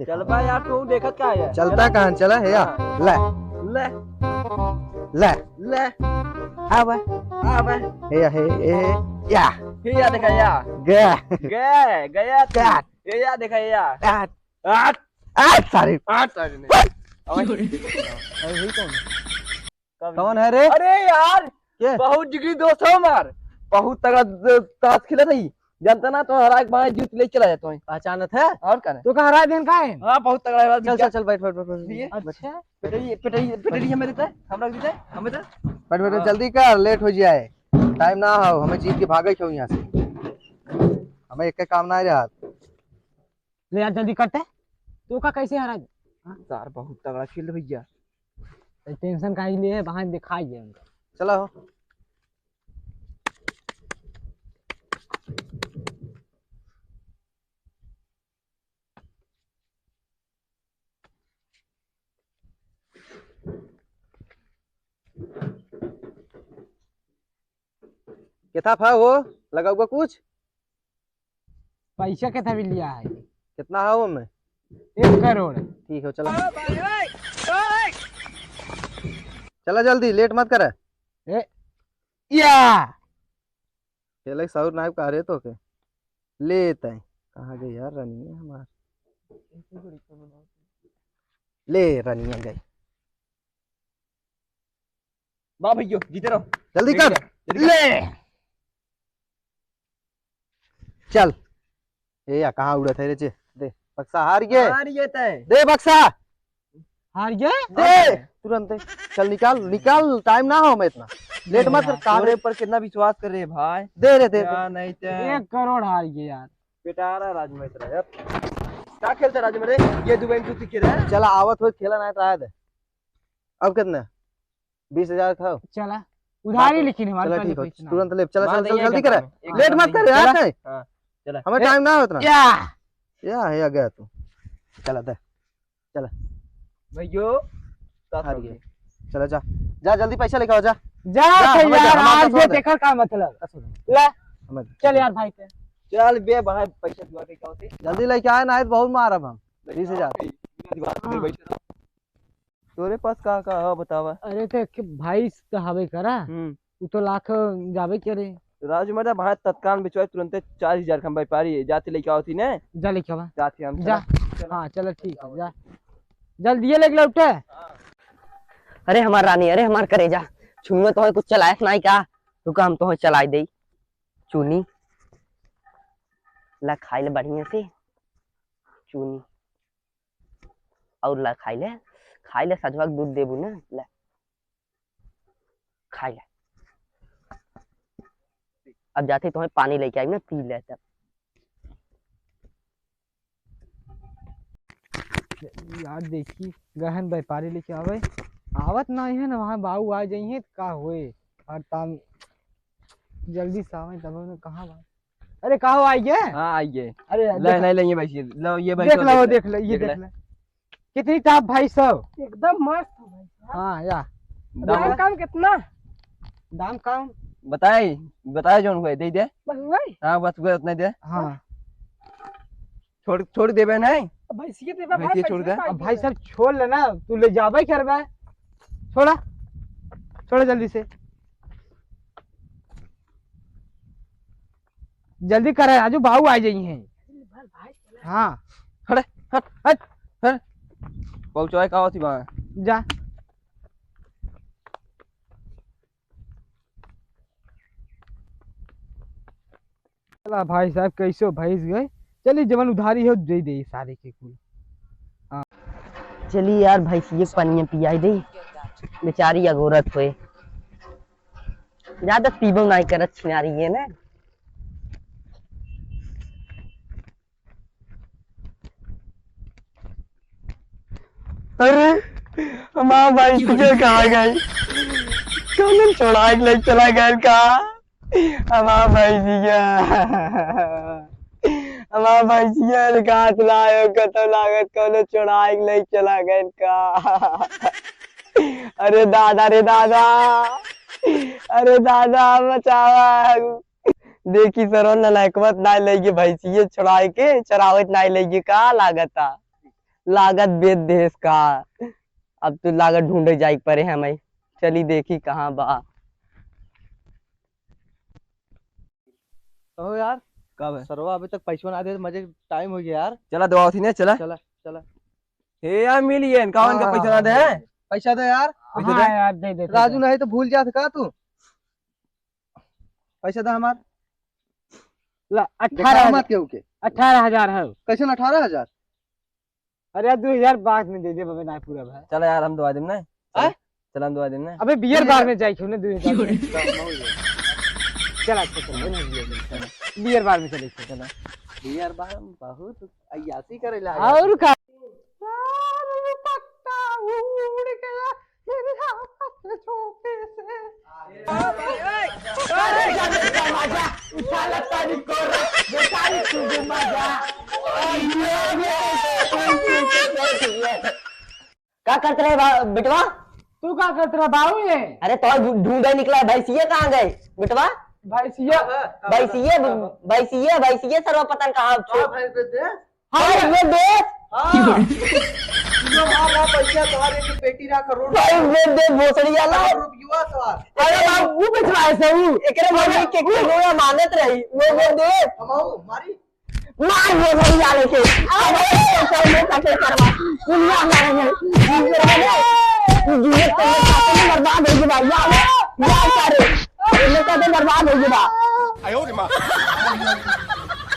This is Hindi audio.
चल भाई यार तू देखत का है चलता कहाँ चला है यार। ले ले ले ले आ बे हे या हे या देखा या गया गए गया कैट ये या देखा या कैट आठ आठ सारी आठ सारी ने अरे कौन है रे? अरे यार क्या बहुत जिगरी दोस्त है हमार बहुत तगड़ा ताश खेला नहीं जानता ना तो हरा एक बार जीत ले चला जाता है पहचानत है और क्या तू कहाँ हरा दिन का है? हां बहुत तगड़ा है चल चल चल बैठ बैठ बैठ। अच्छा पेटरी हमें देता है हम रख देते हैं हमें दे बैठ बैठ जल्दी कर लेट हो जाए टाइम ना हो हमें जीत के भागे क्यों यहाँ से हमें एक काम ना रहा ले यार जल्दी करते तू का कैसे हरा यार बहुत तगड़ा खेल भैया टेंशन काहे लिए है वहां दिखाई है उनका चलो कितना था वो लगा हुआ कुछ पैसा कितना भी लिया है कितना है वो में 1 करोड़ ठीक है चलो चला जल्दी लेट मत कर या खेले सौर नाइब का रहे तो के लेते हैं कहाँ गए यार रनिया हमार ले रनिया गई वाह भैया जीते रहो जल्दी कर ले चल ये या कहाँ उड़ा थे रे चे दे बक्सा हार गए हार ये तय दे बक्सा हार गए दे तुरंत दे चल निकाल निकाल टाइम ना हो मैं इतना लेट मत कर कारे पर कितना विश्वास कर रहे हैं भाई दे रे दे क्या नहीं तय 1 करोड़ हार गए यार बेटा रहा राज में तेरा यार क्या खेलता राज में रे ये दुबई में तू खेल रहा है चला आवत हो खेला ना तो आया दे अब कितना 20,000 था चला उधारी लिखी नहीं हमारे चला ठीक पास है इतना तुरंत ले चला मार चल दे, जल्दी एक कर घंटा में, लेट एक मत घंटा कर में। यार चला। नहीं हाँ, चला हमें टाइम ना हो इतना या या गया तू चला दे चला भैयो हार गया चला जा जा जल्दी पैसा लेके आओ जा जा हमें यार हमारा आज तो ये दे। देखा का मतलब ले हमें चल यार भाई पे चल बे भाई पैसा दुआ के क्या होती जल्दी लेके आए ना तो बहुत मारब हम 20,000 तोरे पास का है बतावा अरे तो भाई तो हवे करा तू तो लाख जावे करे राजू मेरा भाई तत्काल बिचवाई तुरंत 40,000 का व्यापारी है जाते लेके आओ थी ने जा लेके आवा जाते हम जा हाँ चलो ठीक है जा जल्दी लेके लौटे अरे हमार रानी अरे हमार करेजा चुनी तो कुछ चलाए नहीं का रुका हम तो चलाई दे चुनी ला खाई ले बढ़िया से चुनी और ला खाई ले सजवा के दूध देबू ना ला खाई ले अब जाते तुम्हें पानी लेके आई ना पी ले तब यार देखी गहन व्यापारी लेके आवे आवत नहीं है ना वहाँ बाबू आ जाइए का होए और ताम जल्दी से आवे तब ने कहाँ बात अरे कहाँ आइए हां आइए अरे ले नहीं लेंगे भाई लो ये भाई देख लो ये देख ले कितनी टाप भाई सब एकदम मस्त है भाई साहब। हाँ या दाम काम कितना दाम कम बताए जोन को दे दे बस भाई हां बस वो उतना दे हाँ छोड़ देबे नहीं भैंसिए देबा भाई भैंसिए छोड़ दे। पैसे अब भाई सब छोड़ लेना तू ले जाबे करबे छोड़ा जल्दी से जल्दी करे आजू बाबू आ जाइए हैं हाँ हट हट हट हट पहुंचाए का होती वहां जा चला भाई साहब कैसे भैंस गए चलिए जवन उधारी है दे दे सारे के कुल चलिए यार भैंसिए पनिया पियाई दे बेचारी अगोरत हुए ज्यादा पीबो नहीं करत छिनारी है ना अरे हमारा भाई तुझे कहाँ गई कौन छोड़ा ले चला गया का हमारा भाई हमारा भाई कहाँ चलायो कतो लागत कौन छोड़ा ले चला गया का अरे दादा रे दादा बचावा देखी सरो नलायकवत ना लेगी भैंसिये छुड़ाए के चरावत ना लेगी का लागता लागत बेद देश का। अब तो लागत ढूंढे जाए परे हमें। चली देखी कहाँ बा। तो यार कब है? सरवा अभी तक पैसा ना दे, मजे टाइम हो गया यार। चला दवा थी ना, चला चला चला। हे यार मिलिए कावन का पैसा ना दे हैं? पैसा दे यार। पैसा हाँ दे। यार दे दे राजू नहीं तो भूल जात का तू। पैसा दे हमार। 18 मत केहू के। 18,000 है। कैसे 18,000? अरे यार 2,000 बाद में दे दे बाबे ना पूरा भाई। चला यार हम दवा देम ना। आय? चला हम दवा देम ना। अबे बियर बार में जाई क्यों ना 2,000। चला बियर बार में चले चला। यार बा बहुत अयासी करेला। और का क्या करते रहे बिटवा? तू का करत रहा बाबू ये? अरे तो ढूंढे निकला है, भैंसिये कहाँ गए बिटवा? भैंसिया भैंसिये सर्वपतन कहाँ हाँ भैंस बेच दे। हाँ ये देख हाँ पैसा तुम्हारे की पेटी रहा करोड़ भाई ये देख भोसड़ी वाला। रुपया सवार। अरे बाबू वो बेचवा है सऊ एकरे मम्मी के कोई मानत रही वो देख हमाऊ मारी। मार भोसड़ी वाले के अरे कैसे करवा दुनिया मारेंगे ये तो बर्बाद हो गया यार करे ये तो बर्बाद हो गया।